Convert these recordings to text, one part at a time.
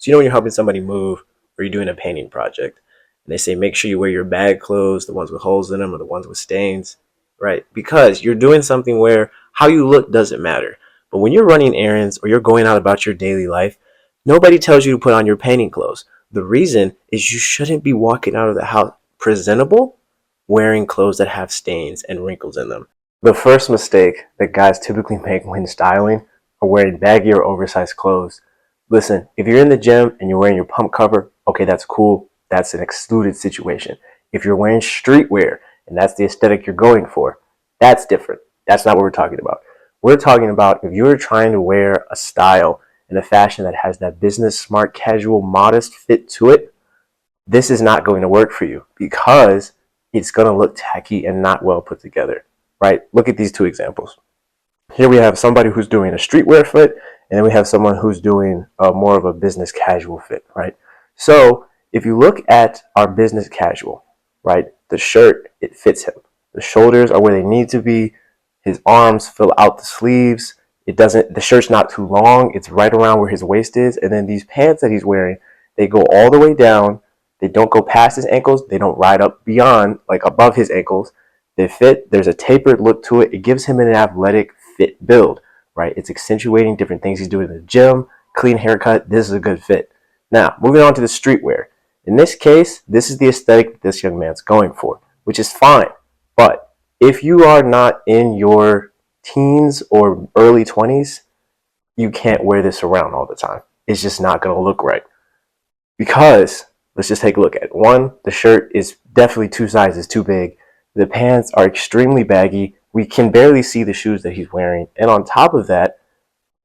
So you know when you're helping somebody move or you're doing a painting project and they say make sure you wear your bag clothes, the ones with holes in them or the ones with stains, right? Because you're doing something where how you look doesn't matter. But when you're running errands or you're going out about your daily life, nobody tells you to put on your painting clothes. The reason is you shouldn't be walking out of the house presentable wearing clothes that have stains and wrinkles in them. The first mistake that guys typically make when styling are wearing baggy or oversized clothes. Listen, if you're in the gym and you're wearing your pump cover, okay, that's cool. That's an excluded situation. If you're wearing streetwear and that's the aesthetic you're going for, that's different. That's not what we're talking about. We're talking about if you're trying to wear a style and a fashion that has that business smart, casual, modest fit to it, this is not going to work for you because it's going to look tacky and not well put together, right? Look at these two examples. Here we have somebody who's doing a streetwear fit, and then we have someone who's doing more of a business casual fit, right? So if you look at our business casual, right, the shirt, it fits him. The shoulders are where they need to be. His arms fill out the sleeves. The shirt's not too long. It's right around where his waist is. And then these pants that he's wearing, they go all the way down. They don't go past his ankles. They don't ride up beyond, like above his ankles. They fit. There's a tapered look to it. It gives him an athletic fit build, right? It's accentuating different things he's doing in the gym. Clean haircut. This is a good fit. Now, moving on to the streetwear. In this case, this is the aesthetic that this young man's going for, which is fine. But if you are not in your teens or early 20s, you can't wear this around all the time. It's just not going to look right. Because, let's just take a look at it. One, the shirt is definitely 2 sizes too big. The pants are extremely baggy. We can barely see the shoes that he's wearing. And on top of that,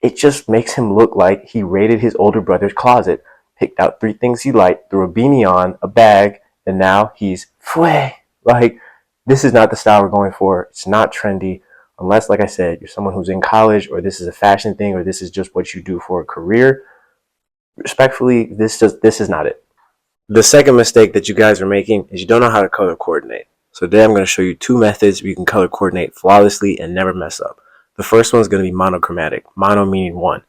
it just makes him look like he raided his older brother's closet, picked out 3 things he liked, threw a beanie on, a bag, and now he's fway. Like, this is not the style we're going for. It's not trendy. Unless, like I said, you're someone who's in college or this is a fashion thing or this is just what you do for a career. Respectfully, this is not it. The second mistake that you guys are making is you don't know how to color coordinate. So today I'm going to show you 2 methods where you can color coordinate flawlessly and never mess up. The first one is going to be monochromatic. Mono meaning one.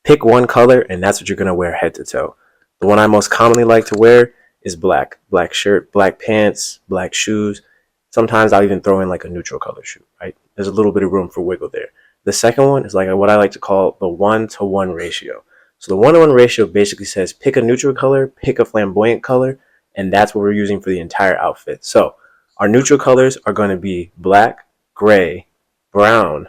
Pick one color and that's what you're going to wear head to toe. The one I most commonly like to wear is black. Black shirt, black pants, black shoes. Sometimes I'll even throw in like a neutral color shoe, right? There's a little bit of room for wiggle there. The second one is like what I like to call the 1-to-1 ratio. So the 1-to-1 ratio basically says pick a neutral color, pick a flamboyant color, and that's what we're using for the entire outfit. So our neutral colors are going to be black, gray, brown,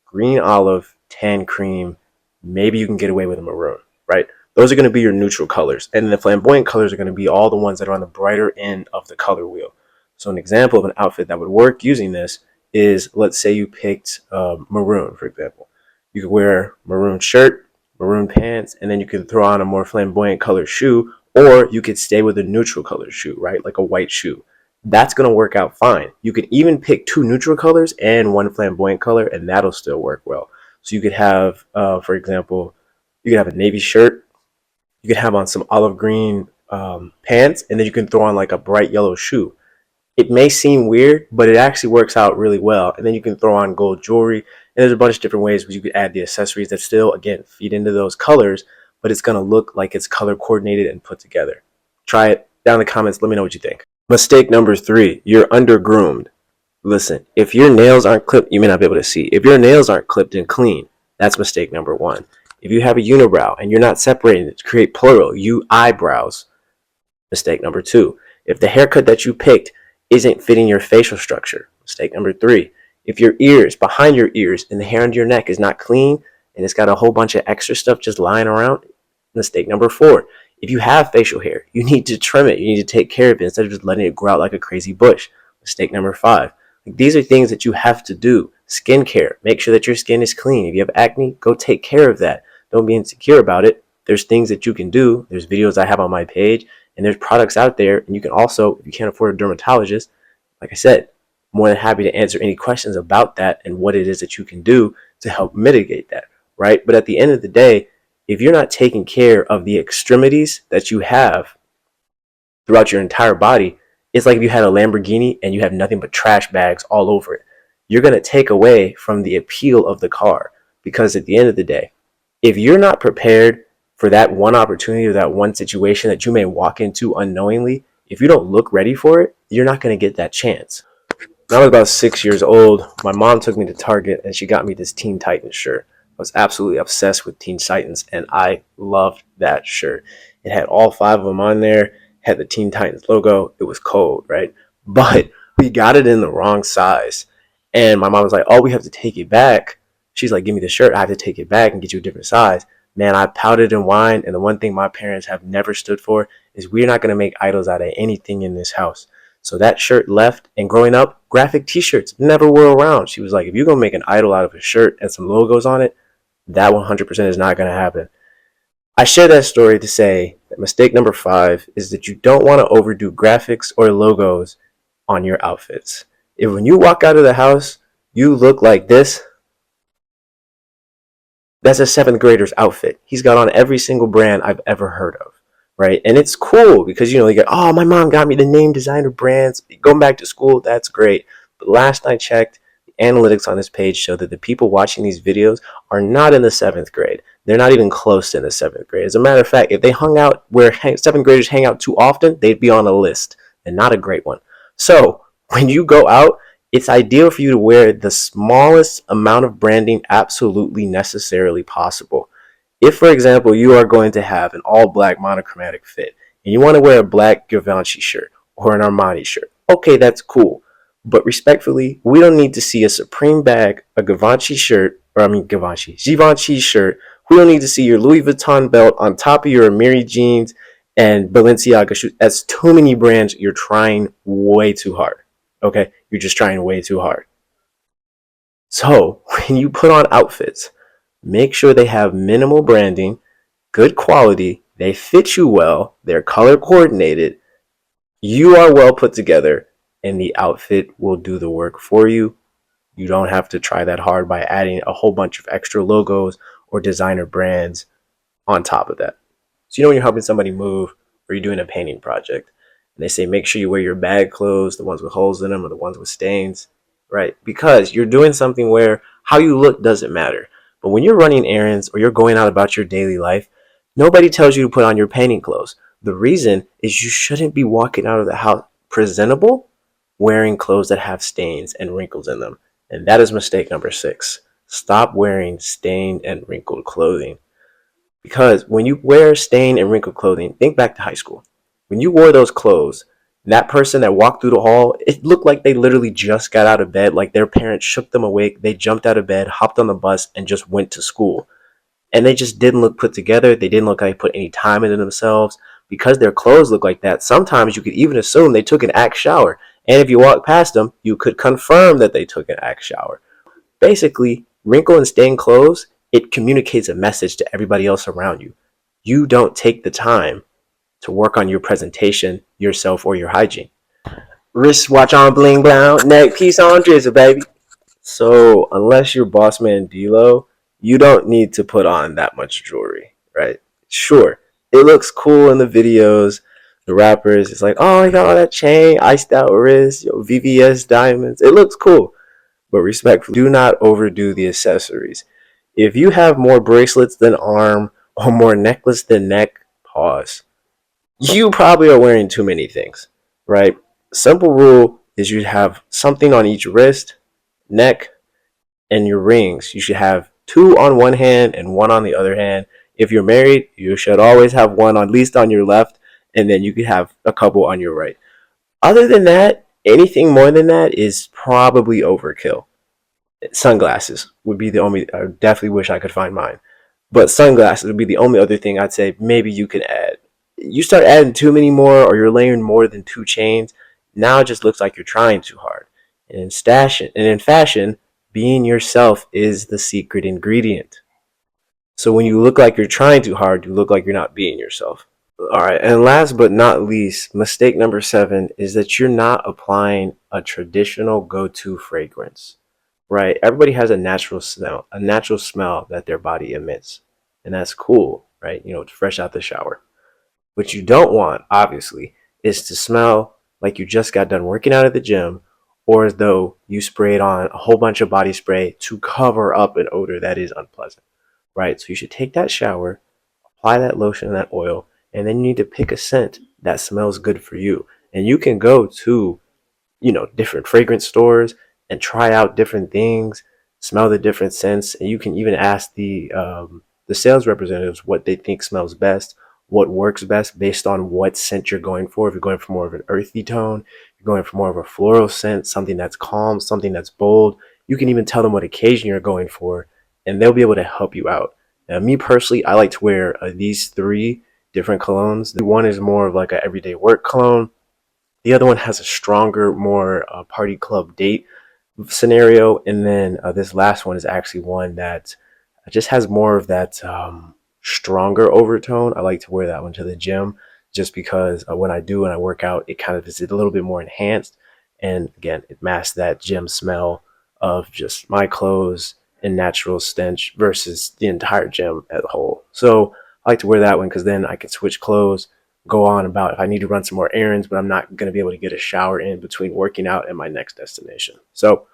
green olive, tan cream. Maybe you can get away with a maroon, right? Those are going to be your neutral colors. And the flamboyant colors are going to be all the ones that are on the brighter end of the color wheel. So an example of an outfit that would work using this is, let's say you picked maroon, for example. You could wear maroon shirt, maroon pants, and then you can throw on a more flamboyant color shoe, or you could stay with a neutral color shoe, right? Like a white shoe. That's going to work out fine. You could even pick 2 neutral colors and 1 flamboyant color, and that'll still work well. So you could have, for example, you could have a navy shirt. You could have on some olive green pants, and then you can throw on like a bright yellow shoe. It may seem weird, but it actually works out really well. And then you can throw on gold jewelry. And there's a bunch of different ways where you could add the accessories that still, again, feed into those colors, but it's going to look like it's color coordinated and put together. Try it down in the comments. Let me know what you think. Mistake number 3, you're under groomed. Listen, if your nails aren't clipped, you may not be able to see. If your nails aren't clipped and clean, that's mistake number 1. If you have a unibrow and you're not separating it to create plural, you eyebrows, mistake number 2. If the haircut that you picked isn't fitting your facial structure, mistake number 3. If your ears, behind your ears, and the hair under your neck is not clean and it's got a whole bunch of extra stuff just lying around, mistake number 4. If you have facial hair, you need to trim it. You need to take care of it instead of just letting it grow out like a crazy bush. Mistake number 5. Like, these are things that you have to do. Skincare. Make sure that your skin is clean. If you have acne, go take care of that. Don't be insecure about it. There's things that you can do. There's videos I have on my page, and there's products out there. And you can also, if you can't afford a dermatologist, like I said, more than happy to answer any questions about that and what it is that you can do to help mitigate that, right? But at the end of the day, if you're not taking care of the extremities that you have throughout your entire body, it's like if you had a Lamborghini and you have nothing but trash bags all over it. You're going to take away from the appeal of the car, because at the end of the day, if you're not prepared for that one opportunity or that one situation that you may walk into unknowingly, if you don't look ready for it, you're not going to get that chance. When I was about 6 years old, my mom took me to Target and she got me this Teen Titans shirt. I was absolutely obsessed with Teen Titans and I loved that shirt. It had all five of them on there, had the Teen Titans logo. It was cold, right? But we got it in the wrong size. And my mom was like, oh, we have to take it back. She's like, give me the shirt. I have to take it back and get you a different size. Man, I pouted and whined. And the one thing my parents have never stood for is we're not going to make idols out of anything in this house. So that shirt left, and growing up, graphic t-shirts never were around. She was like, if you're going to make an idol out of a shirt and some logos on it, that 100% is not going to happen. I share that story to say that mistake number 5 is that you don't want to overdo graphics or logos on your outfits. If when you walk out of the house, you look like this, that's a seventh grader's outfit. He's got on every single brand I've ever heard of, right? And it's cool because, you get, oh, my mom got me the name designer brands. Going back to school, that's great. But last I checked, the analytics on this page show that the people watching these videos are not in the 7th grade. They're not even close to the 7th grade. As a matter of fact, if they hung out where 7th graders hang out too often, they'd be on a list, and not a great one. So when you go out, it's ideal for you to wear the smallest amount of branding absolutely necessarily possible. If, for example, you are going to have an all-black monochromatic fit and you want to wear a black Givenchy shirt or an Armani shirt, okay, that's cool. But respectfully, we don't need to see a Supreme bag, a Givenchy shirt, Givenchy shirt. We don't need to see your Louis Vuitton belt on top of your Amiri jeans and Balenciaga shoes. That's too many brands. You're trying way too hard. Okay? You're just trying way too hard. So when you put on outfits, make sure they have minimal branding, good quality, they fit you well, they're color coordinated, you are well put together, and the outfit will do the work for you. You don't have to try that hard by adding a whole bunch of extra logos or designer brands on top of that. So when you're helping somebody move or you're doing a painting project, and they say make sure you wear your bag clothes, the ones with holes in them or the ones with stains, right? Because you're doing something where how you look doesn't matter. But when you're running errands or you're going out about your daily life, nobody tells you to put on your painting clothes. The reason is you shouldn't be walking out of the house presentable wearing clothes that have stains and wrinkles in them. And that is mistake number 6. Stop wearing stained and wrinkled clothing. Because when you wear stained and wrinkled clothing, think back to high school. When you wore those clothes, that person that walked through the hall, it looked like they literally just got out of bed, like their parents shook them awake, they jumped out of bed, hopped on the bus, and just went to school. And they just didn't look put together. They didn't look like they put any time into themselves. Because their clothes look like that, sometimes you could even assume they took an Axe shower. And if you walk past them, you could confirm that they took an Axe shower. Basically, wrinkle and stained clothes, it communicates a message to everybody else around you. You don't take the time to work on your presentation, yourself, or your hygiene. Wristwatch on bling blown, neck piece on drizzle, baby. So unless you're boss man D-Lo, you don't need to put on that much jewelry, right? Sure, it looks cool in the videos. The rappers, it's like, oh, he got all that chain, iced out wrist, VVS diamonds. It looks cool. But respectfully, do not overdo the accessories. If you have more bracelets than arm or more necklace than neck, pause. You probably are wearing too many things, right? Simple rule is you have something on each wrist, neck, and your rings. You should have 2 on one hand and 1 on the other hand. If you're married, you should always have 1 at least on your left, and then you could have a couple on your right. Other than that, anything more than that is probably overkill. Sunglasses would be the only, I definitely wish I could find mine. But sunglasses would be the only other thing I'd say maybe you could add. You start adding too many more or you're layering more than 2 chains, now it just looks like you're trying too hard. And in fashion, being yourself is the secret ingredient. So when you look like you're trying too hard, you look like you're not being yourself. All right, and last but not least, mistake number 7 is that you're not applying a traditional go-to fragrance. Right? Everybody has a natural smell that their body emits. And that's cool, right? It's fresh out the shower. What you don't want, obviously, is to smell like you just got done working out at the gym or as though you sprayed on a whole bunch of body spray to cover up an odor that is unpleasant, right? So you should take that shower, apply that lotion and that oil, and then you need to pick a scent that smells good for you. And you can go to, different fragrance stores and try out different things, smell the different scents, and you can even ask the sales representatives what they think smells best, what works best based on what scent you're going for. If you're going for more of an earthy tone, you're going for more of a floral scent, something that's calm, something that's bold. You can even tell them what occasion you're going for, and they'll be able to help you out. Now, me personally, I like to wear these three different colognes. The one is more of like an everyday work cologne. The other one has a stronger, more party club date scenario, and then this last one is actually one that just has more of that stronger overtone. I like to wear that one to the gym just because when I work out, it kind of is a little bit more enhanced, and again, it masks that gym smell of just my clothes and natural stench versus the entire gym as a whole. So I like to wear that one because then I can switch clothes, go on about if I need to run some more errands, but I'm not going to be able to get a shower in between working out and my next destination. So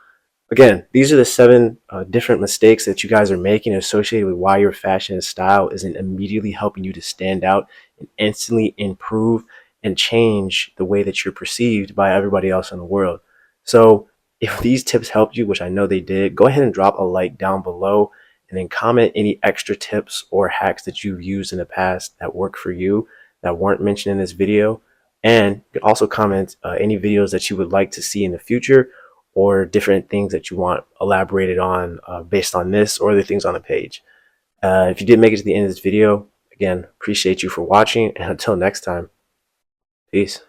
again, these are the seven different mistakes that you guys are making associated with why your fashion and style isn't immediately helping you to stand out and instantly improve and change the way that you're perceived by everybody else in the world. So if these tips helped you, which I know they did, go ahead and drop a like down below and then comment any extra tips or hacks that you've used in the past that work for you that weren't mentioned in this video. And you can also comment any videos that you would like to see in the future or different things that you want elaborated on based on this or the things on the page. If you did make it to the end of this video, again, appreciate you for watching, and until next time, peace.